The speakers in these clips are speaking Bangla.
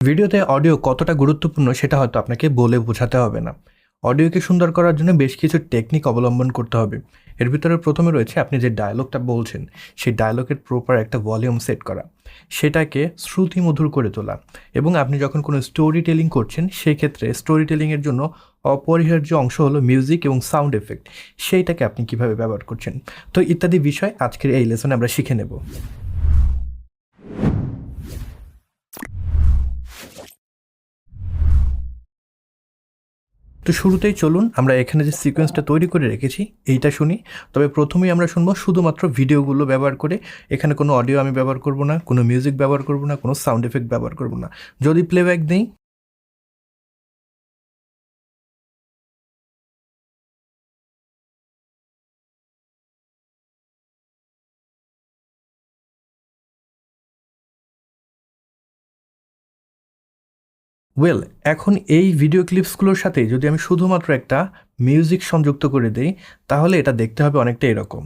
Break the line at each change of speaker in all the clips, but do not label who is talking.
ভিডিওতে অডিও কতটা গুরুত্বপূর্ণ সেটা হয়তো আপনাকে বলে বোঝাতে হবে না। অডিওকে সুন্দর করার জন্য বেশ কিছু টেকনিক অবলম্বন করতে হবে। এর ভিতরে প্রথমে রয়েছে আপনি যে ডায়লগটা বলছেন, সেই ডায়লগের প্রপার একটা ভলিউম সেট করা, সেটাকে শ্রুতিমধুর করে তোলা এবং আপনি যখন কোনো স্টোরি টেলিং করছেন, সেই ক্ষেত্রে স্টোরি টেলিংয়ের জন্য অপরিহার্য অংশ হলো মিউজিক এবং সাউন্ড এফেক্ট। সেইটাকে আপনি কিভাবে ব্যবহার করছেন, তো ইত্যাদি বিষয় আজকের এই লেসনে আমরা শিখে নেব। তো শুরুতেই চলুন আমরা এখানে যে সিকোয়েন্সটা তৈরি করে রেখেছি এইটা শুনি। তবে প্রথমেই আমরা শুনবো শুধুমাত্র ভিডিওগুলো ব্যবহার করে। এখানে কোনো অডিও আমি ব্যবহার করব না, কোনো মিউজিক ব্যবহার করব না, কোনো সাউন্ড এফেক্ট ব্যবহার করব না। যদি প্লেব্যাক দিই, এখন এই ভিডিও ক্লিপসগুলোর সাথে যদি আমি শুধুমাত্র একটা মিউজিক সংযুক্ত করে দিই, তাহলে এটা দেখতে হবে অনেকটা এরকম।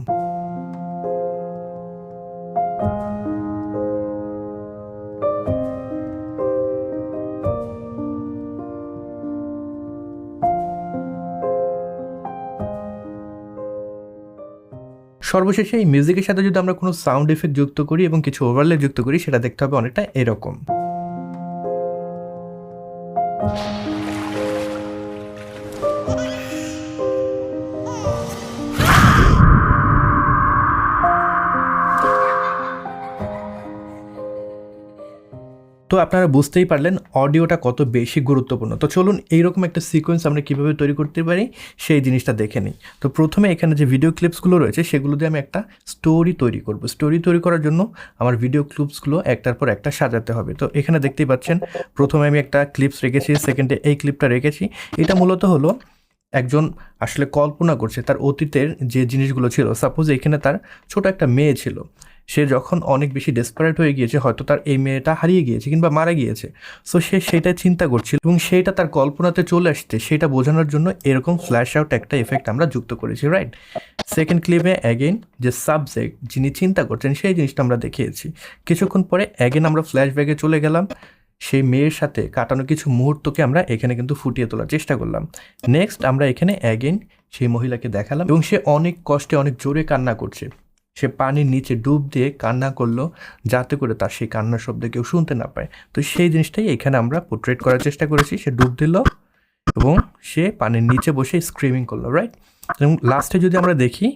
সর্বশেষে এই মিউজিকের সাথে যদি আমরা কোনো সাউন্ড এফেক্ট যুক্ত করি এবং কিছু ওভারলে যুক্ত করি, সেটা দেখতে হবে অনেকটা এরকম। তো আপনারা বুঝতেই পারলেন অডিওটা কত বেশি গুরুত্বপূর্ণ। তো চলুন এইরকম একটা সিকোয়েন্স আমরা কীভাবে তৈরি করতে পারি সেই জিনিসটা দেখে নিই। তো প্রথমে এখানে যে ভিডিও ক্লিপসগুলো রয়েছে সেগুলো দিয়ে আমি একটা স্টোরি তৈরি করব। স্টোরি তৈরি করার জন্য আমার ভিডিও ক্লিপসগুলো একটার পর একটা সাজাতে হবে। তো এখানে দেখতেই পাচ্ছেন প্রথমে আমি একটা ক্লিপস রেখেছি, সেকেন্ডে এই ক্লিপটা রেখেছি। এটা মূলত হলো একজন আসলে কল্পনা করছে তার অতীতের যে জিনিসগুলো ছিল। সাপোজ এখানে তার ছোট একটা মেয়ে ছিল, সে যখন অনেক বেশি ডেসপারেট হয়ে গিয়েছে, হয়তো তার এই মেয়েটা হারিয়ে গিয়েছে কিংবা মারা গিয়েছে, সো সে সেটা চিন্তা করছিল এবং সেইটা তার কল্পনাতে চলে আসছে, সেটা বোঝানোর জন্য এরকম ফ্ল্যাশ আউট একটা এফেক্ট আমরা যুক্ত করেছি, রাইট? সেকেন্ড ক্লিপে অ্যাগেন যে সাবজেক্ট যিনি চিন্তা করছেন সেই জিনিসটা আমরা দেখিয়েছি। কিছুক্ষণ পরে অ্যাগেন আমরা ফ্ল্যাশব্যাকে চলে গেলাম, সেই মেয়ের সাথে কাটানো কিছু মুহূর্তকে আমরা এখানে কিন্তু ফুটিয়ে তোলার চেষ্টা করলাম। নেক্সট আমরা এখানে অ্যাগেন সেই মহিলাকে দেখালাম এবং সে অনেক কষ্টে অনেক জোরে কান্না করছে। সে পানির নিচে ডুব দিয়ে কান্না করলো যাতে করে তার সেই কান্নার শব্দ কেউ শুনতে না পায়। তো সেই জিনিসটাই এখানে আমরা পোর্ট্রেট করার চেষ্টা করেছি। সে ডুব দিল এবং সে পানির নিচে বসে স্ক্রিমিং করলো, রাইট? এবং লাস্টে যদি আমরা দেখি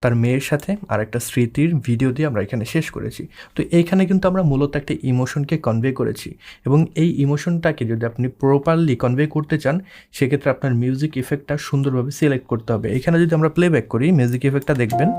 তার মেয়ের সাথে আর একটা স্মৃতির ভিডিও দিয়ে আমরা এখানে শেষ করেছি। তো এইখানে কিন্তু আমরা মূলত একটা ইমোশনকে কনভে করেছি এবং এই ইমোশনটাকে যদি আপনি প্রপারলি কনভে করতে চান, সেক্ষেত্রে আপনার মিউজিক ইফেক্টটা সুন্দরভাবে সিলেক্ট করতে হবে। এখানে যদি আমরা প্লেব্যাক করি, মিউজিক ইফেক্টটা দেখবেন।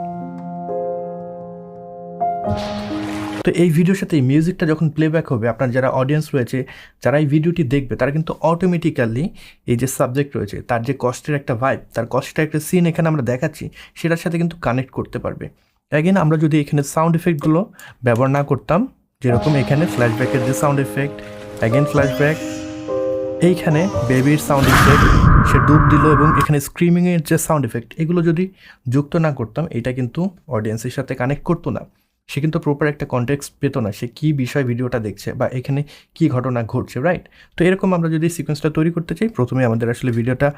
তো এই ভিডিওর সাথে এই মিউজিকটা যখন প্লেব্যাক হবে, আপনার যারা অডিয়েন্স রয়েছে, যারা এই ভিডিওটি দেখবে, তারা কিন্তু অটোমেটিক্যালি এই যে সাবজেক্ট রয়েছে তার যে কষ্টের একটা ভাইব, তার কষ্টের একটা সিন এখানে আমরা দেখাচ্ছি, সেটার সাথে কিন্তু কানেক্ট করতে পারবে। অ্যাগেন আমরা যদি এখানে সাউন্ড এফেক্টগুলো ব্যবহার না করতাম, যেরকম এখানে ফ্ল্যাশব্যাকের যে সাউন্ড এফেক্ট, অ্যাগেন ফ্ল্যাশব্যাক, এইখানে বেবির সাউন্ড এফেক্ট, সে ডুব দিল এবং এখানে স্ক্রিমিংয়ের যে সাউন্ড এফেক্ট, এগুলো যদি যুক্ত না করতাম, এটা কিন্তু অডিয়েন্সের সাথে কানেক্ট করতো না। সে কিন্তু প্রপার একটা কনটেক্সট পেত না, সে কী বিষয় ভিডিওটা দেখছে বা এখানে কী ঘটনা ঘটছে, রাইট? তো এরকম আমরা যদি সিকোয়েন্সটা তৈরি করতে চাই, প্রথমে আমাদের আসলে ভিডিওটা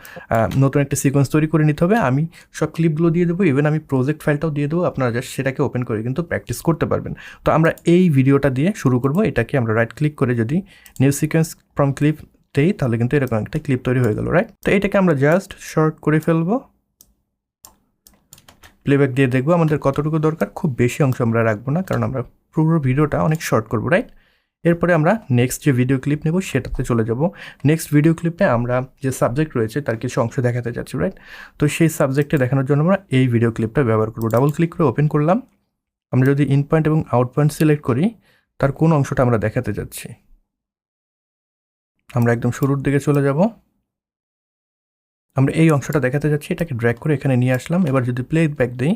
নতুন একটা সিকোয়েন্স তৈরি করে নিতে হবে। আমি সব ক্লিপগুলো দিয়ে দেবো, ইভেন আমি প্রজেক্ট ফাইলটাও দিয়ে দেবো, আপনারা জাস্ট সেটাকে ওপেন করে কিন্তু প্র্যাকটিস করতে পারবেন। তো আমরা এই ভিডিওটা দিয়ে শুরু করব। এটাকে আমরা রাইট ক্লিক করে যদি নিউ সিকোয়েন্স ফ্রম ক্লিপ দেই, তাহলে কিন্তু এরকম একটা ক্লিপ তৈরি হয়ে গেল, রাইট? তো এটাকে আমরা জাস্ট শর্ট করে ফেলবো, প্লেব্যাক দিয়ে দেখবো আমাদের কতটুকু দরকার। খুব বেশি অংশ আমরা রাখবো না, কারণ আমরা পুরো ভিডিওটা অনেক শর্ট করবো, রাইট? এরপরে আমরা নেক্সট যে ভিডিও ক্লিপ নেব সেটাতে চলে যাব। নেক্সট ভিডিও ক্লিপে আমরা যে সাবজেক্ট রয়েছে তার কিছু অংশ দেখাতে যাচ্ছি, রাইট? তো সেই সাবজেক্টে দেখানোর জন্য আমরা এই ভিডিও ক্লিপটা ব্যবহার করবো। ডাবল ক্লিক করে ওপেন করলাম। আমরা যদি ইন পয়েন্ট এবং আউট পয়েন্ট সিলেক্ট করি, তার কোন অংশটা আমরা দেখাতে যাচ্ছি, আমরা একদম শুরুর দিকে চলে যাব। আমরা এই অংশটা দেখাতে যাচ্ছি, এটাকে ড্র্যাগ করে এখানে নিয়ে আসলাম। এবার যদি প্লে ব্যাক দিই,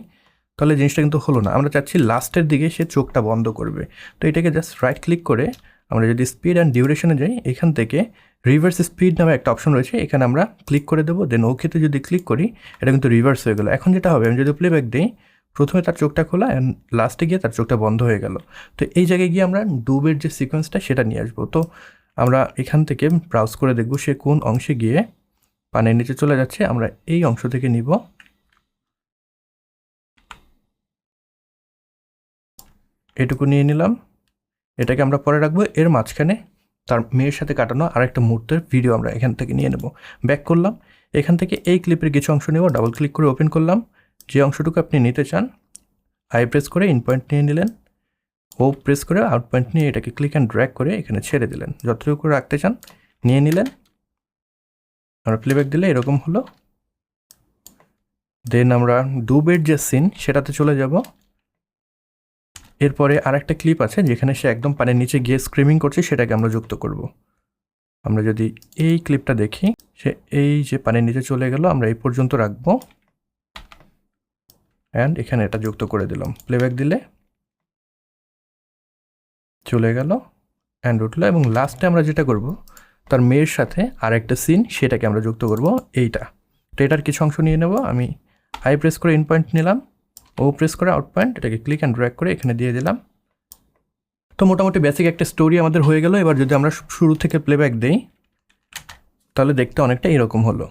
তাহলে জিনিসটা কিন্তু হলো না। আমরা চাচ্ছি লাস্টের দিকে সে চোখটা বন্ধ করবে। তো এটাকে জাস্ট রাইট ক্লিক করে আমরা যদি স্পিড অ্যান্ড ডিউরেশনে যাই, এখান থেকে রিভার্স স্পিড নামে একটা অপশন রয়েছে, এখানে আমরা ক্লিক করে দেবো। দেন ওকেতে যদি ক্লিক করি, এটা কিন্তু রিভার্স হয়ে গেলো। এখন যেটা হবে, আমি যদি প্লেব্যাক দিই, প্রথমে তার চোখটা খোলা অ্যান্ড লাস্টে গিয়ে তার চোখটা বন্ধ হয়ে গেল। তো এই জায়গায় গিয়ে আমরা ডুবের যে সিকোয়েন্সটা সেটা নিয়ে আসবো। তো আমরা এখান থেকে ব্রাউজ করে দেখব সে কোন অংশে গিয়ে পানির নিচে চলে যাচ্ছে। আমরা এই অংশ থেকে নিব, এটুকু নিয়ে নিলাম। এটাকে আমরা পরে রাখবো। এর মাঝখানে তার মেয়ের সাথে কাটানো আরেকটা মুহূর্তের ভিডিও আমরা এখান থেকে নিয়ে নেব। ব্যাক করলাম, এখান থেকে এই ক্লিপের কিছু অংশ নেব, ডাবল ক্লিক করে ওপেন করলাম। যে অংশটুকু আপনি নিতে চান আই প্রেস করে ইন পয়েন্ট নিয়ে নিলেন, ও প্রেস করে আউট পয়েন্ট নিয়ে এটাকে ক্লিক অ্যান্ড ড্র্যাগ করে এখানে ছেড়ে দিলেন। যতটুকু রাখতে চান নিয়ে নিলেন। আমরা প্লেব্যাক দিলে এরকম হলো। দেন আমরা ডুবের যে সিন সেটাতে চলে যাব। এরপরে আরেকটা ক্লিপ আছে যেখানে সে একদম পানির নিচে গিয়ে স্ক্রিমিং করছে, সেটাকে আমরা যুক্ত করব। আমরা যদি এই ক্লিপটা দেখি, সে এই যে পানির নিচে চলে গেল, আমরা এই পর্যন্ত রাখবো অ্যান্ড এখানে এটা যুক্ত করে দিলাম। প্লেব্যাক দিলে চলে গেল অ্যান্ড উঠলো। এবং লাস্টে আমরা যেটা করব, তার মেয়ের সাথে আরেকটা সিন সেটাকে আমরা যুক্ত করব এইটা। তো এটার কিছু অংশ নিয়ে নেব। আমি আই প্রেস করে ইন পয়েন্ট নিলাম, ও প্রেস করে আউট পয়েন্ট, এটাকে ক্লিক অ্যান্ড ড্র্যাগ করে এখানে দিয়ে দিলাম। তো মোটামুটি বেসিক একটা স্টোরি আমাদের হয়ে গেল। এবার যদি আমরা শুরু থেকে প্লেব্যাক দেই তাহলে দেখতে অনেকটা এরকম হলো।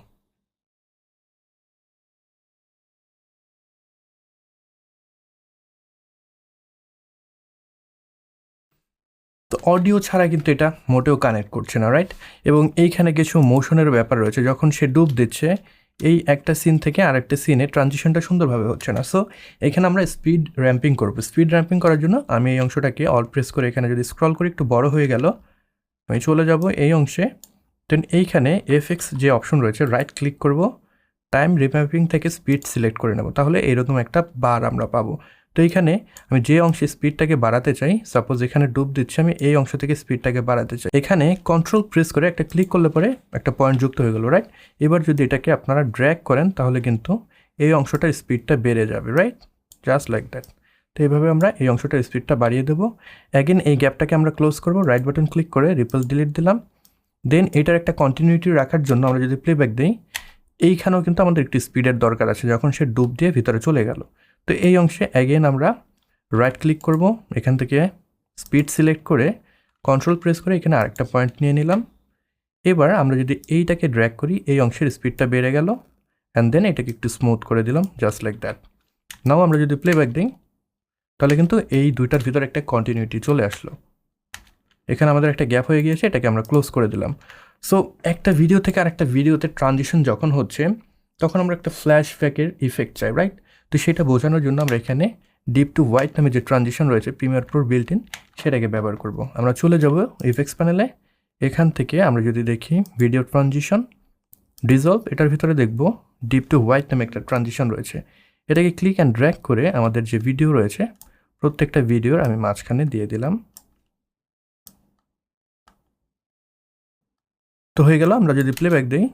তো অডিও ছাড়া কিন্তু এটা মোটেও কানেক্ট করছে না, রাইট? এবং এইখানে কিছু মোশনের ব্যাপার রয়েছে। যখন সে ডুব দিচ্ছে এই একটা সিন থেকে আরেকটা সিনে ট্রানজিশনটা সুন্দরভাবে হচ্ছে না। সো এখানে আমরা স্পিড র্যাম্পিং করবো। স্পিড র্যাম্পিং করার জন্য আমি এই অংশটাকে অল প্রেস করে এখানে যদি স্ক্রল করে একটু বড় হয়ে গেল, আমি চলে যাব এই অংশে। দেন এইখানে এফএক্স যে অপশন রয়েছে রাইট ক্লিক করব, টাইম রিম্যাপিং থেকে স্পিড সিলেক্ট করে নেব। তাহলে এরকম একটা বার আমরা পাবো। তো এইখানে আমি যে অংশে স্পিডটাকে বাড়াতে চাই, সাপোজ এখানে ডুব দিচ্ছি, আমি এই অংশ থেকে স্পিডটাকে বাড়াতে চাই। এখানে কন্ট্রোল প্রেস করে একটা ক্লিক করলে পরে একটা পয়েন্ট যুক্ত হয়ে গেল, রাইট? এবার যদি এটাকে আপনারা ড্র্যাগ করেন তাহলে কিন্তু এই অংশটার স্পিডটা বেড়ে যাবে, রাইট? Just like that. তো এইভাবে আমরা এই অংশটার স্পিডটা বাড়িয়ে দেবো। অ্যাগেন এই গ্যাপটাকে আমরা ক্লোজ করব, রাইট বাটন ক্লিক করে রিপেল ডিলিট দিলাম। দেন এটার একটা কন্টিনিউটি রাখার জন্য আমরা যদি প্লেব্যাক দিই, এইখানেও কিন্তু আমাদের একটি স্পিডের দরকার আছে যখন সে ডুব দিয়ে ভিতরে চলে গেল। তো এই অংশে অ্যাগেন আমরা রাইট ক্লিক করব, এখান থেকে স্পিড সিলেক্ট করে কন্ট্রোল প্রেস করে এখানে আরেকটা পয়েন্ট নিয়ে নিলাম। এবার আমরা যদি এইটাকে ড্র্যাগ করি, এই অংশের স্পিডটা বেড়ে গেল অ্যান্ড দেন এটাকে একটু স্মুথ করে দিলাম, জাস্ট লাইক দ্যাট। নাও আমরা যদি প্লেব্যাক দিই তাহলে কিন্তু এই দুইটার ভিতরে একটা কন্টিনিউটি চলে আসলো। এখানে আমাদের একটা গ্যাপ হয়ে গিয়েছে, এটাকে আমরা ক্লোজ করে দিলাম। সো একটা ভিডিও থেকে আরেকটা ভিডিওতে ট্রানজিশন যখন হচ্ছে তখন আমরা একটা ফ্ল্যাশব্যাকের ইফেক্ট চাই, রাইট? তো সেটা বোঝানোর জন্য আমরা এখানে ডিপ টু হোয়াইট নামে যে ট্রানজিশন রয়েছে প্রিমিয়ার প্রোর বিল্ট ইন, সেটাকে ব্যবহার করব। আমরা চলে যাব ইফেক্টস প্যানেলে। এখান থেকে আমরা যদি দেখি ভিডিও ট্রানজিশন ডিজলভ, এটার ভিতরে দেখব ডিপ টু হোয়াইট নামে একটা ট্রানজিশন রয়েছে। এটাকে ক্লিক অ্যান্ড ড্র্যাগ করে আমাদের যে ভিডিও রয়েছে প্রত্যেকটা ভিডিওর আমি মাঝখানে দিয়ে দিলাম। তো হয়ে গেল। আমরা যদি প্লেব্যাক দিই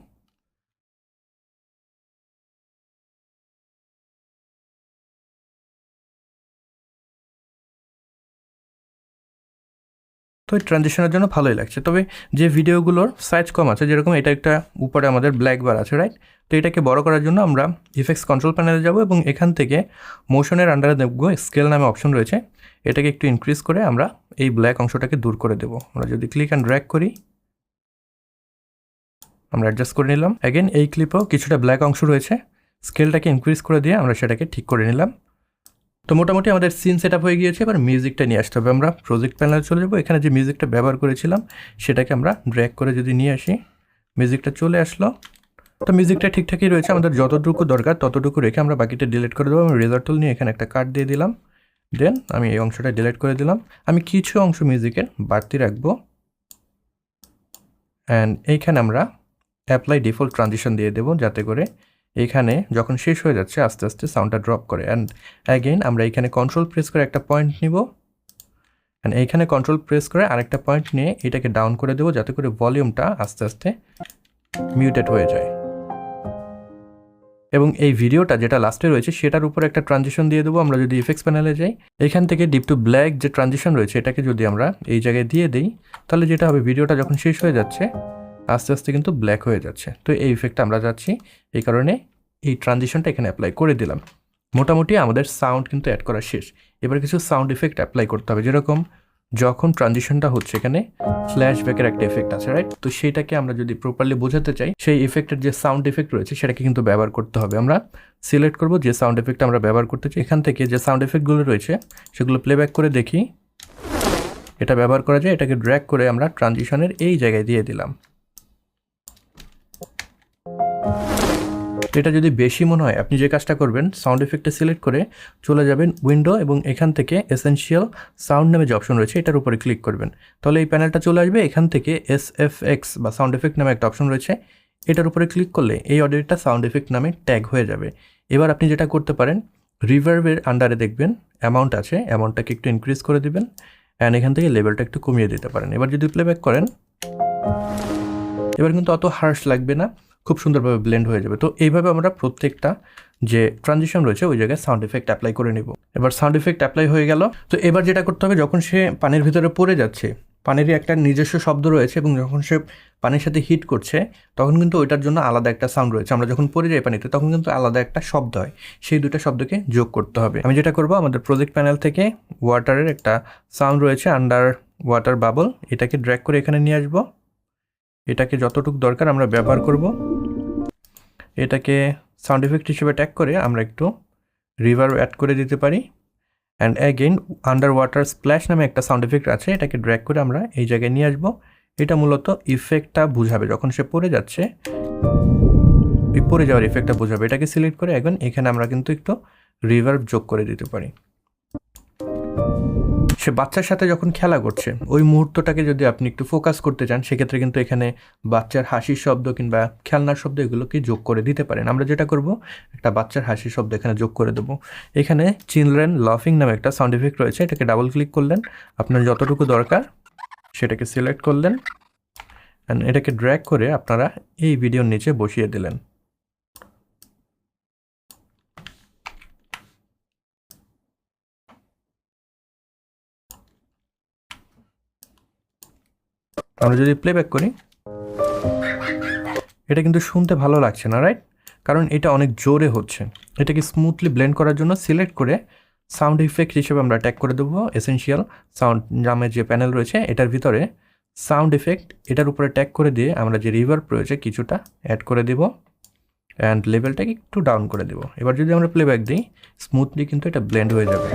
তো এই ট্রানজিশনের জন্য ভালোই লাগছে। তবে যে ভিডিওগুলোর সাইজ কম আছে, যেরকম এটা একটা উপরে আমাদের ব্ল্যাক বার আছে, রাইট? তো এটাকে বড় করার জন্য আমরা ইফেক্টস কন্ট্রোল প্যানেলে যাব এবং এখান থেকে মোশনের আন্ডারে দেখব স্কেল নামে অপশন রয়েছে। এটাকে একটু ইনক্রিজ করে আমরা এই ব্ল্যাক অংশটাকে দূর করে দেব। আমরা যদি ক্লিক অ্যান্ড ড্র্যাগ করি, আমরা অ্যাডজাস্ট করে নিলাম। অ্যাগেন এই ক্লিপেও কিছুটা ব্ল্যাক অংশ রয়েছে, স্কেলটাকে ইনক্রিজ করে দিয়ে আমরা সেটাকে ঠিক করে নিলাম। তো মোটামুটি আমাদের সিন সেট আপ হয়ে গিয়েছে। এবার মিউজিকটা নিয়ে আসতে হবে। আমরা প্রজেক্ট প্যানেলে চলে যাবো। এখানে যে মিউজিকটা ব্যবহার করেছিলাম সেটাকে আমরা ড্র্যাগ করে যদি নিয়ে আসি, মিউজিকটা চলে আসলো। তো মিউজিকটা ঠিকঠাকই রয়েছে, আমাদের যতটুকু দরকার ততটুকু রেখে আমরা বাকিটা ডিলিট করে দেবো। আমি রেজার টুল নিয়ে এখানে একটা কাট দিয়ে দিলাম। দেন আমি এই অংশটা ডিলিট করে দিলাম। আমি কিছু অংশ মিউজিকের বাড়তি রাখবো অ্যান্ড এইখানে আমরা অ্যাপ্লাই ডিফল্ট ট্রানজিশন দিয়ে দেবো, যাতে করে এখানে যখন শেষ হয়ে যাচ্ছে আস্তে আস্তে সাউন্ডটা ড্রপ করে। অ্যান্ড অ্যাগেন আমরা এখানে কন্ট্রোল প্রেস করে একটা পয়েন্ট নিব অ্যান্ড এইখানে কন্ট্রোল প্রেস করে আরেকটা পয়েন্ট নিয়ে এটাকে ডাউন করে দেবো, যাতে করে ভলিউমটা আস্তে আস্তে মিউটেড হয়ে যায়। এবং এই ভিডিওটা যেটা লাস্টে রয়েছে সেটার উপর একটা ট্রানজিশন দিয়ে দেবো। আমরা যদি ইফেক্টস প্যানেলে যাই, এখান থেকে ডিপ টু ব্ল্যাক যে ট্রানজিশন রয়েছে এটাকে যদি আমরা এই জায়গায় দিয়ে দিই, তাহলে যেটা হবে ভিডিওটা যখন শেষ হয়ে যাচ্ছে আস্তে আস্তে কিন্তু ব্ল্যাক হয়ে যাচ্ছে। তো এই ইফেক্টটা আমরা যাচ্ছি, এই কারণে এই ট্রানজিশনটা এখানে অ্যাপ্লাই করে দিলাম। মোটামুটি আমাদের সাউন্ড কিন্তু অ্যাড করা শেষ। এবার কিছু সাউন্ড ইফেক্ট অ্যাপ্লাই করতে হবে, যেরকম যখন ট্রানজিশনটা হচ্ছে এখানে ফ্ল্যাশব্যাকের একটা এফেক্ট আছে, রাইট? তো সেটাকে আমরা যদি প্রপারলি বোঝাতে চাই, সেই এফেক্টের যে সাউন্ড এফেক্ট রয়েছে সেটাকে কিন্তু ব্যবহার করতে হবে। আমরা সিলেক্ট করব যে সাউন্ড এফেক্ট আমরা ব্যবহার করতে চাই। এখান থেকে যে সাউন্ড এফেক্টগুলো রয়েছে সেগুলো প্লেব্যাক করে দেখি এটা ব্যবহার করা যায়। এটাকে ড্র্যাগ করে আমরা ট্রানজিশনের এই জায়গায় দিয়ে দিলাম। এটা যদি বেশি মনে হয়, আপনি যে কাজটা করবেন, সাউন্ড এফেক্টে সিলেক্ট করে চলে যাবেন উইন্ডো এবং এখান থেকে এসেনশিয়াল সাউন্ড নামে যে অপশন রয়েছে এটার উপরে ক্লিক করবেন। তাহলে এই প্যানেলটা চলে আসবে। এখান থেকে SFX বা সাউন্ড এফেক্ট নামে একটা অপশন রয়েছে, এটার উপরে ক্লিক করলে এই অডিওটা সাউন্ড এফেক্ট নামে ট্যাগ হয়ে যাবে। এবার আপনি যেটা করতে পারেন, রিভার্বের আন্ডারে দেখবেন অ্যামাউন্ট আছে, অ্যামাউন্টটাকে একটু ইনক্রিজ করে দিবেন অ্যান্ড এখান থেকে লেভেলটা একটু কমিয়ে দিতে পারেন। এবার যদি প্লেব্যাক করেন, এবার কিন্তু অত হার্শ লাগবে না, খুব সুন্দরভাবে ব্লেন্ড হয়ে যাবে। তো এইভাবে আমরা প্রত্যেকটা যে ট্রানজিশন রয়েছে ওই জায়গায় সাউন্ড এফেক্ট অ্যাপ্লাই করে নিব। এবার সাউন্ড এফেক্ট অ্যাপ্লাই হয়ে গেল। তো এবার যেটা করতে হবে, যখন সে পানির ভিতরে পড়ে যাচ্ছে, পানিরই একটা নিজস্ব শব্দ রয়েছে এবং যখন সে পানির সাথে হিট করছে তখন কিন্তু ওইটার জন্য আলাদা একটা সাউন্ড রয়েছে। আমরা যখন পড়ে যাই পানিতে তখন কিন্তু আলাদা একটা শব্দ হয়, সেই দুটো শব্দকে যোগ করতে হবে। আমি যেটা করব, আমাদের প্রজেক্ট প্যানেল থেকে ওয়াটারের একটা সাউন্ড রয়েছে, আন্ডার ওয়াটার বাবল, এটাকে ড্র্যাগ করে এখানে নিয়ে আসবো। এটাকে যতটুকু দরকার আমরা ব্যবহার করব। এটাকে সাউন্ড এফেক্ট হিসেবে ট্যাগ করে আমরা একটু রিভার্ব অ্যাড করে দিতে পারি। And again under water splash নামে একটা সাউন্ড এফেক্ট আছে, এটাকে ড্র্যাগ করে আমরা এই জায়গায় নিয়ে আসবো। এটা মূলত ইফেক্টটা বোঝাবে, যখন সে পড়ে যাচ্ছে পড়ে যাওয়ার ইফেক্টটা বোঝাবে। এটাকে সিলেক্ট করে এখন এখানে আমরা কিন্তু একটু রিভার্ব যোগ করে দিতে পারি। সে বাচ্চার সাথে যখন খেলা করছে ওই মুহূর্তটাকে যদি আপনি একটু ফোকাস করতে চান, সেক্ষেত্রে কিন্তু এখানে বাচ্চার হাসির শব্দ কিংবা খেলনার শব্দ এগুলোকে যোগ করে দিতে পারেন। আমরা যেটা করব, একটা বাচ্চার হাসির শব্দ এখানে যোগ করে দেবো। এখানে চিলড্রেন লাফিং নামে একটা সাউন্ড এফেক্ট রয়েছে, এটাকে ডাবল ক্লিক করলেন, আপনার যতটুকু দরকার সেটাকে সিলেক্ট করলেন অ্যান্ড এটাকে ড্র্যাগ করে আপনারা এই ভিডিওর নিচে বসিয়ে দিলেন। আমরা যদি প্লেব্যাক করি, এটা কিন্তু শুনতে ভালো লাগছে না, রাইট? কারণ এটা অনেক জোরে হচ্ছে। এটাকে স্মুথলি ব্লেন্ড করার জন্য সিলেক্ট করে সাউন্ড ইফেক্ট হিসেবে আমরা ট্যাগ করে দেবো এসেনশিয়াল সাউন্ড নামের যে প্যানেল রয়েছে এটার ভিতরে সাউন্ড ইফেক্ট, এটার উপরে ট্যাগ করে দিয়ে আমরা যে রিভার্ব রয়েছে কিছুটা অ্যাড করে দেব অ্যান্ড লেভেলটাকে একটু ডাউন করে দেব। এবার যদি আমরা প্লেব্যাক দিই, স্মুথলি কিন্তু এটা ব্লেন্ড হয়ে যাবে।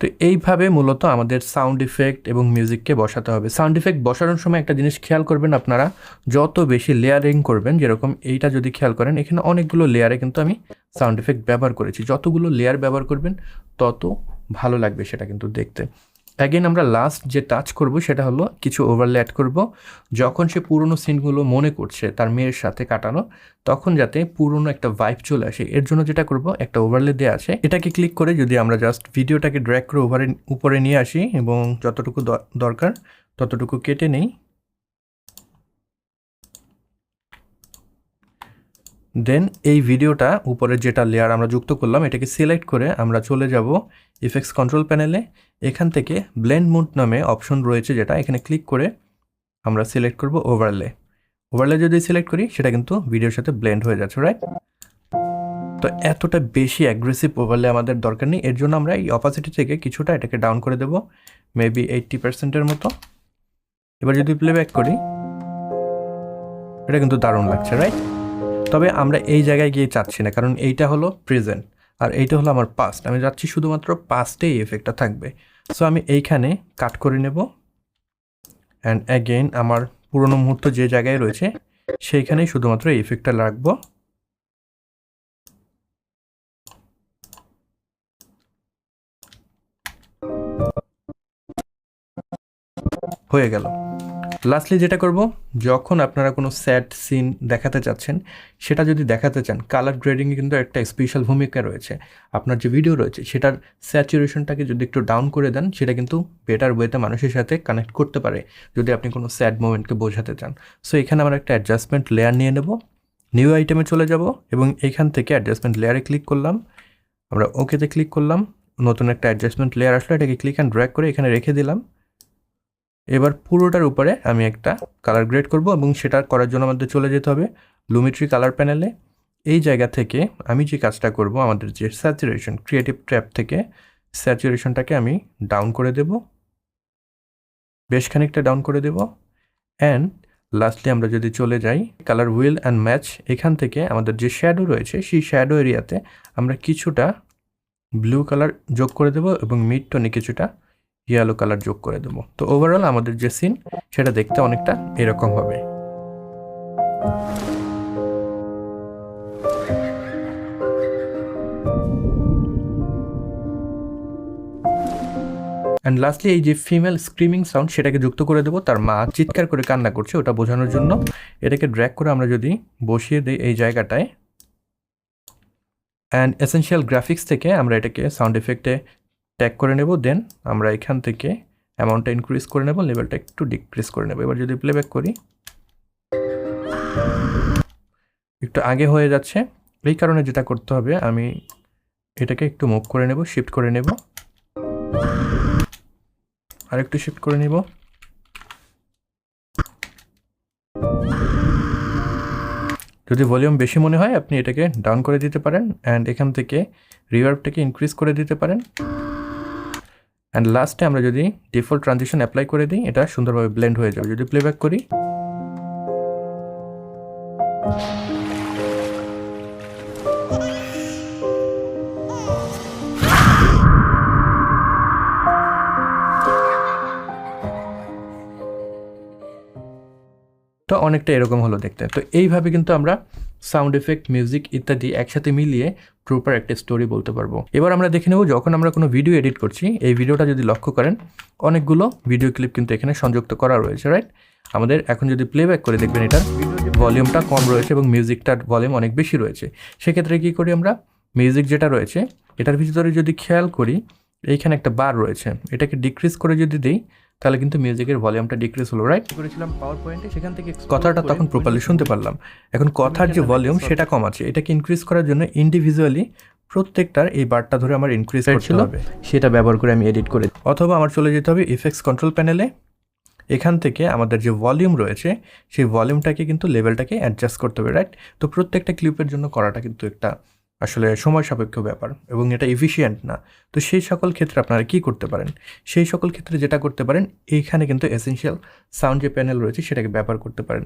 তো এইভাবে মূলত আমাদের সাউন্ড ইফেক্ট এবং মিউজিককে বসাতে হবে। সাউন্ড ইফেক্ট বসানোর সময় একটা জিনিস খেয়াল করবেন, আপনারা যত বেশি লেয়ারিং করবেন, যেরকম এইটা যদি খেয়াল করেন এখানে অনেকগুলো লেয়ারে কিন্তু আমি সাউন্ড ইফেক্ট ব্যবহার করেছি। যতগুলো লেয়ার ব্যবহার করবেন তত ভালো লাগবে সেটা কিন্তু দেখতে। অ্যাগেন আমরা লাস্ট যে টাচ করব সেটা হলো কিছু ওভারলে অ্যাড করব। যখন সে পুরনো সিনগুলো মনে করছে তার মেয়ের সাথে কাটানো, তখন যাতে পুরনো একটা ভাইব চলে আসে, এর জন্য যেটা করব, একটা ওভারলে দেওয়া আছে, এটাকে ক্লিক করে যদি আমরা জাস্ট ভিডিওটাকে ড্র্যাগ করে উপরে নিয়ে আসি এবং যতটুকু দরকার ততটুকু কেটে নেই, দেন এই ভিডিওটা উপরে যেটা লেয়ার আমরা যুক্ত করলাম এটাকে সিলেক্ট করে আমরা চলে যাব ইফেক্টস কন্ট্রোল প্যানেলে। এখান থেকে ব্লেন্ড মুড নামে অপশন রয়েছে, যেটা এখানে ক্লিক করে আমরা সিলেক্ট করব ওভারলে। ওভারলে যদি সিলেক্ট করি সেটা কিন্তু ভিডিওর সাথে ব্লেন্ড হয়ে যাচ্ছে, রাইট? তো এতটা বেশি অ্যাগ্রেসিভ ওভারলে আমাদের দরকার নেই, এর জন্য আমরা এই অপাসিটি থেকে কিছুটা এটাকে ডাউন করে দেব, মেবি 80%-এর মতো। এবার যদি প্লেব্যাক করি, এটা কিন্তু দারুণ লাগছে, রাইট? তবে আমরা এই জায়গায় গিয়ে চাচ্ছি না, কারণ এইটা হলো প্রেজেন্ট আর এইটা হলো আমার পাস্ট। আমি যাচ্ছি শুধুমাত্র পাস্টে এই এফেক্টটা থাকবে। সো আমি এইখানে কাট করে নেব অ্যান্ড অ্যাগেইন আমার পুরনো মুহূর্ত যে জায়গায় রয়েছে সেইখানেই শুধুমাত্র এই এফেক্টটা রাখবো। হয়ে গেল। লাস্টলি যেটা করব, যখন আপনারা কোনো স্যাড সিন দেখাতে চাচ্ছেন, সেটা যদি দেখাতে চান, কালার গ্রেডিংয়ে কিন্তু একটা স্পেশাল ভূমিকা রয়েছে। আপনার যে ভিডিও রয়েছে সেটার স্যাচুরেশনটাকে যদি একটু ডাউন করে দেন, সেটা কিন্তু বেটার ওয়েতে মানুষের সাথে কানেক্ট করতে পারে যদি আপনি কোনো স্যাড মোমেন্টকে বোঝাতে চান। সো এখানে আমরা একটা অ্যাডজাস্টমেন্ট লেয়ার নিয়ে নেব, নিউ আইটেমে চলে যাব এবং এইখান থেকে অ্যাডজাস্টমেন্ট লেয়ারে ক্লিক করলাম, আমরা ওকেতে ক্লিক করলাম, নতুন একটা অ্যাডজাস্টমেন্ট লেয়ার আসলে এটাকে ক্লিক অ্যান্ড ড্র্যাগ করে এখানে রেখে দিলাম। এবার পুরোটার উপরে আমি একটা কালার গ্রেড করব এবং সেটা করার জন্য আমাদের চলে যেতে হবে লুমিট্রি কালার প্যানেলে। এই জায়গা থেকে আমি যে কাজটা করব, আমাদের যে স্যাচুরেশন, ক্রিয়েটিভ ট্র্যাপ থেকে স্যাচুরেশনটাকে আমি ডাউন করে দেব, বেশ খানিকটা ডাউন করে দেব। অ্যান্ড লাস্টলি আমরা যদি চলে যাই কালার হুইল অ্যান্ড ম্যাচ, এখান থেকে আমাদের যে শ্যাডো রয়েছে সেই শ্যাডো এরিয়াতে আমরা কিছুটা ব্লু কালার যোগ করে দেব এবং মিড টোনে কিছুটা ইয়েলো কালার যোগ করে দেব। তো ওভারঅল আমাদের যে সিন সেটা দেখতে অনেকটা এরকম হবে। অ্যান্ড লাস্টলি এই যে ফিমেল স্ক্রিমিং সাউন্ড সেটাকে যুক্ত করে দেবো, তার মা চিৎকার করে কান্না করছে ওটা বোঝানোর জন্য। এটাকে ড্র্যাগ করে আমরা যদি বসিয়ে দিই এই জায়গাটায়, অ্যান্ড এসেনশিয়াল গ্রাফিক্স থেকে আমরা এটাকে সাউন্ড এফেক্টে ট্যাগ করে নেব। দেন আমরা এখান থেকে অ্যামাউন্টটা ইনক্রিজ করে নেব, লেভেলটা একটু ডিক্রিজ করে নেব। এবার যদি প্লেব্যাক করি একটু আগে হয়ে যাচ্ছে, এই কারণে যেটা করতে হবে আমি এটাকে একটু মুভ করে নেব, শিফট করে নেব, আর একটু শিফট করে নেব। যদি ভলিউম বেশি মনে হয় আপনি এটাকে ডাউন করে দিতে পারেন, অ্যান্ড এখান থেকে রিভার্বটাকে ইনক্রিজ করে দিতে পারেন। অ্যান্ড লাস্টে আমরা যদি ডিফল্ট ট্রানজিশন অ্যাপ্লাই করে দিই এটা সুন্দরভাবে ব্লেন্ড হয়ে যাবে। যদি প্লেব্যাক করি তো অনেকটা এরকম হলো দেখতে। তো এইভাবে কিন্তু আমরা সাউন্ড এফেক্ট, মিউজিক ইত্যাদি একসাথে মিলিয়ে প্রপার একটা স্টোরি বলতে পারবো। এবার আমরা দেখে নেব যখন আমরা কোনো ভিডিও এডিট করছি, এই ভিডিওটা যদি লক্ষ্য করেন অনেকগুলো ভিডিও ক্লিপ কিন্তু এখানে সংযুক্ত করা রয়েছে, রাইট? আমাদের এখন যদি প্লেব্যাক করে দেখবেন এটার ভলিউমটা কম রয়েছে এবং মিউজিকটার ভলিউম অনেক বেশি রয়েছে। সেক্ষেত্রে কী করি আমরা, মিউজিক যেটা রয়েছে এটার ভিতরে যদি খেয়াল করি এইখানে একটা বার রয়েছে, এটাকে ডিক্রিজ করে যদি দিই তাহলে কিন্তু মিউজিকের ভলিউমটা ডিক্রিজ হলো, রাইট? করেছিলাম পাওয়ার পয়েন্টে, সেখান থেকে কথাটা তখন প্রপারলি শুনতে পারলাম। এখন কথার যে ভলিউম সেটা কম আছে, এটাকে ইনক্রিজ করার জন্য ইন্ডিভিজুয়ালি প্রত্যেকটার এই বারটা ধরে আমার ইনক্রিজ করতে হবে, সেটা ব্যবহার করে আমি এডিট করে, অথবা আমার চলে যেতে হবে ইফেক্টস কন্ট্রোল প্যানেলে। এখান থেকে আমাদের যে ভলিউম রয়েছে সেই ভলিউমটাকে কিন্তু লেভেলটাকে অ্যাডজাস্ট করতে হবে, রাইট? তো প্রত্যেকটা ক্লিপের জন্য করাটা কিন্তু একটা আসলে সময় সাপেক্ষ ব্যাপার এবং এটা এফিশিয়েন্ট না। তো সেই সকল ক্ষেত্রে আপনারা কী করতে পারেন, সেই সকল ক্ষেত্রে যেটা করতে পারেন এইখানে কিন্তু এসেনশিয়াল সাউন্ড যে প্যানেল রয়েছে সেটাকে ব্যবহার করতে পারেন।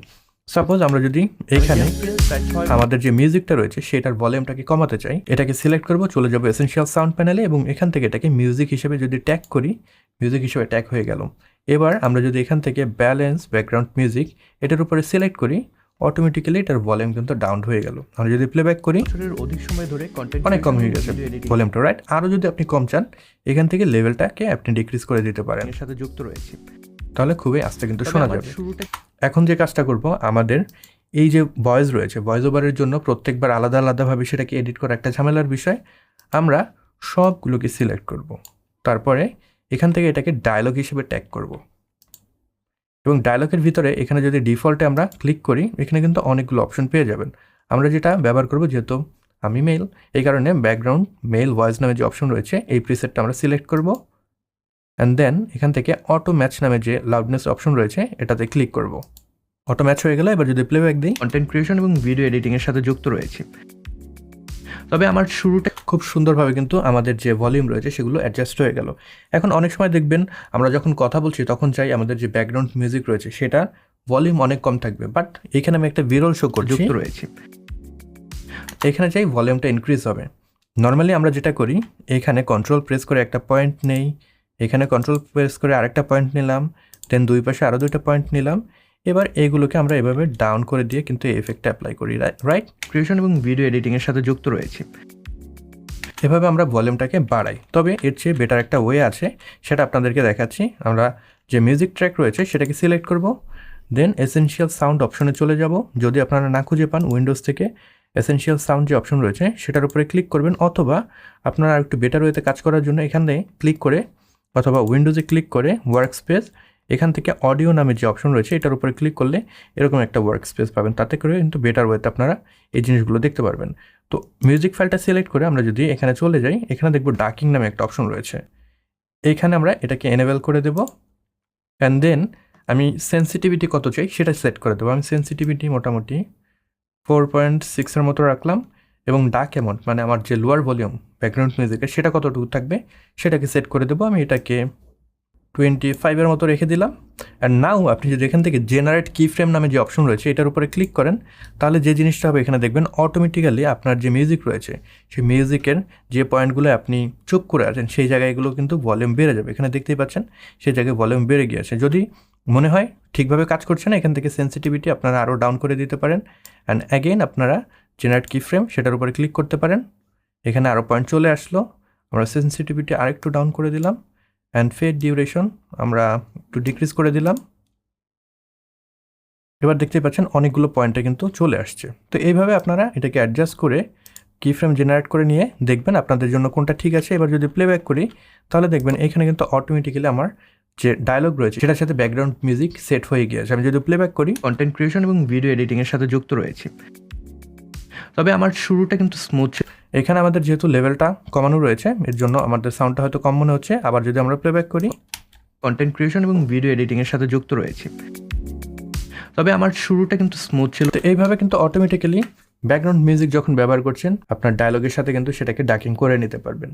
সাপোজ আমরা যদি এইখানে আমাদের যে মিউজিকটা রয়েছে সেটার ভলিউমটাকে কমাতে চাই, এটাকে সিলেক্ট করব, চলে যাব এসেনশিয়াল সাউন্ড প্যানেলে এবং এখান থেকে এটাকে মিউজিক হিসেবে যদি ট্যাগ করি, মিউজিক হিসেবে ট্যাগ হয়ে গেল। এবার আমরা যদি এখান থেকে ব্যালেন্স ব্যাকগ্রাউন্ড মিউজিক এটার উপরে সিলেক্ট করি, অটোমেটিক্যালি এটার ভলিউম কিন্তু ডাউন হয়ে গেল। আমরা যদি প্লেব্যাক করি অধিক সময় ধরে কন্টেন্ট অনেক কম হয়ে গেছে ভলিউমটা, রাইট? আরও যদি আপনি কম চান এখান থেকে লেভেলটাকে আপনি ডিক্রিজ করে দিতে পারেন, এর সাথে যুক্ত রয়েছে, তাহলে খুবই আস্তে কিন্তু শোনা যাবে। এখন যে কাজটা করব, আমাদের এই যে ভয়েস রয়েছে, ভয়েস ওভারের জন্য প্রত্যেকবার আলাদা আলাদাভাবে সেটাকে এডিট করা একটা ঝামেলার বিষয়। আমরা সবগুলোকে সিলেক্ট করব, তারপরে এখান থেকে এটাকে ডায়লগ হিসেবে ট্যাগ করব এবং ডায়লগের ভিতরে এখানে যদি ডিফল্টে আমরা ক্লিক করি এখানে কিন্তু অনেকগুলো অপশন পেয়ে যাবেন। আমরা যেটা ব্যবহার করব, যেহেতু আমি মেল, এই কারণে ব্যাকগ্রাউন্ড মেল ভয়েস নামে যে অপশন রয়েছে এই প্রিসেটটা আমরা সিলেক্ট করব, অ্যান্ড দেন এখান থেকে অটো ম্যাচ নামে যে লাউডনেস অপশন রয়েছে এটাতে ক্লিক করব। অটো ম্যাচ হয়ে গেলে এবার যদি প্লেব্যাক দিই, কন্টেন্ট ক্রিয়েশন এবং ভিডিও এডিটিংয়ের সাথে যুক্ত রয়েছে। তবে আমার শুরুটা খুব সুন্দরভাবে কিন্তু আমাদের যে ভলিউম রয়েছে সেগুলো অ্যাডজাস্ট হয়ে গেল। এখন অনেক সময় দেখবেন আমরা যখন কথা বলছি তখন চাই আমাদের যে ব্যাকগ্রাউন্ড মিউজিক রয়েছে সেটা ভলিউম অনেক কম থাকবে, বাট এখানে আমি একটা বিরল শো করছি, যুক্ত রয়েছে, এখানে চাই ভলিউমটা ইনক্রিজ হবে। নর্মালি আমরা যেটা করি এখানে কন্ট্রোল প্রেস করে একটা পয়েন্ট নেই, এখানে কন্ট্রোল প্রেস করে আরেকটা পয়েন্ট নিলাম, দেন দুই পাশে আরও দুইটা পয়েন্ট নিলাম। এবার এইগুলোকে আমরা এভাবে ডাউন করে দিয়ে কিন্তু এই এফেক্টটা অ্যাপ্লাই করি, রাইট? ক্রিয়েশন এবং ভিডিও এডিটিংয়ের সাথে যুক্ত রয়েছে, এভাবে আমরা ভলিউমটাকে বাড়াই। তবে এর চেয়ে বেটার একটা ওয়ে আছে, সেটা আপনাদেরকে দেখাচ্ছি। আমরা যে মিউজিক ট্র্যাক রয়েছে সেটাকে সিলেক্ট করব, দেন এসেনশিয়াল সাউন্ড অপশনে চলে যাব। যদি আপনারা না খুঁজে পান উইন্ডোজ থেকে এসেনশিয়াল সাউন্ড যে অপশন রয়েছে সেটার উপরে ক্লিক করবেন, অথবা আপনারা একটু বেটার ওয়েতে কাজ করার জন্য এখানে ক্লিক করে অথবা উইন্ডোজে ক্লিক করে ওয়ার্ক স্পেস, এখান থেকে অডিও নামে যে অপশন রয়েছে এটার উপরে ক্লিক করলে এরকম একটা ওয়ার্ক স্পেস পাবেন, তাতে করে কিন্তু বেটার ওয়েতে আপনারা এই জিনিসগুলো দেখতে পারবেন। তো মিউজিক ফাইলটা সিলেক্ট করে আমরা যদি এখানে চলে যাই, এখানে দেখব ডার্কিং নামে একটা অপশন রয়েছে, এইখানে আমরা এটাকে এনেবল করে দেব, অ্যান্ড দেন আমি সেন্সিটিভিটি কত চাই সেটা সেট করে দেবো। আমি সেন্সিটিভিটি মোটামুটি 4.6 মতো রাখলাম, এবং ডাক অ্যামাউন্ট মানে আমার যে লোয়ার ভলিউম ব্যাকগ্রাউন্ড মিউজিকের সেটা কতটুকু থাকবে সেটাকে সেট করে দেবো। আমি এটাকে 25-এর মতো রেখে দিলাম। অ্যান্ড নাও আপনি যদি এখান থেকে জেনারেট কি ফ্রেম নামে যে অপশন রয়েছে এটার উপরে ক্লিক করেন, তাহলে যে জিনিসটা হবে এখানে দেখবেন অটোমেটিক্যালি আপনার যে মিউজিক রয়েছে সেই মিউজিকের যে পয়েন্টগুলো আপনি চোখ করে আছেন সেই জায়গাগুলো কিন্তু ভলিউম বেড়ে যাবে। এখানে দেখতেই পাচ্ছেন সেই জায়গায় ভলিউম বেড়ে গিয়েছে। যদি মনে হয় ঠিকভাবে কাজ করছে না, এখান থেকে সেন্সিটিভিটি আপনারা আরও ডাউন করে দিতে পারেন। অ্যান্ড অ্যাগেইন আপনারা জেনারেট কি ফ্রেম সেটার উপরে ক্লিক করতে পারেন। এখানে আরও পয়েন্ট চলে আসলো, আমরা সেন্সিটিভিটি আরেকটু ডাউন করে দিলাম। অ্যান্ড ফেড ডিউরেশন আমরা একটু ডিক্রিজ করে দিলাম। এবার দেখতেই পাচ্ছেন অনেকগুলো পয়েন্টে কিন্তু চলে আসছে। তো এইভাবে আপনারা এটাকে অ্যাডজাস্ট করে কি ফ্রেম জেনারেট করে নিয়ে দেখবেন আপনাদের জন্য কোনটা ঠিক আছে। এবার যদি প্লেব্যাক করি তাহলে দেখবেন এখানে কিন্তু অটোমেটিক্যালি আমার যে ডায়লগ রয়েছে সেটার সাথে ব্যাকগ্রাউন্ড মিউজিক সেট হয়ে গিয়েছে। আমি যদি প্লেব্যাক করি কন্টেন্ট ক্রিয়েশন এবং ভিডিও এডিটিংয়ের সাথে যুক্ত রয়েছে। তবে আমার শুরুটা কিন্তু স্মুথ ছিল। এখানে আমাদের যেহেতু লেভেলটা কমানো রয়েছে এর জন্য আমাদের সাউন্ডটা হয়তো কম মনে হচ্ছে। আবার যদি আমরা প্লেব্যাক করি কন্টেন্ট ক্রিয়েশন এবং ভিডিও এডিটিংয়ের সাথে যুক্ত রয়েছে। তবে আমার শুরুটা কিন্তু স্মুথ ছিল। তো এইভাবে কিন্তু অটোমেটিক্যালি ব্যাকগ্রাউন্ড মিউজিক যখন ব্যবহার করছেন আপনার ডায়লগের সাথে কিন্তু সেটাকে ডাকিং করে নিতে পারবেন।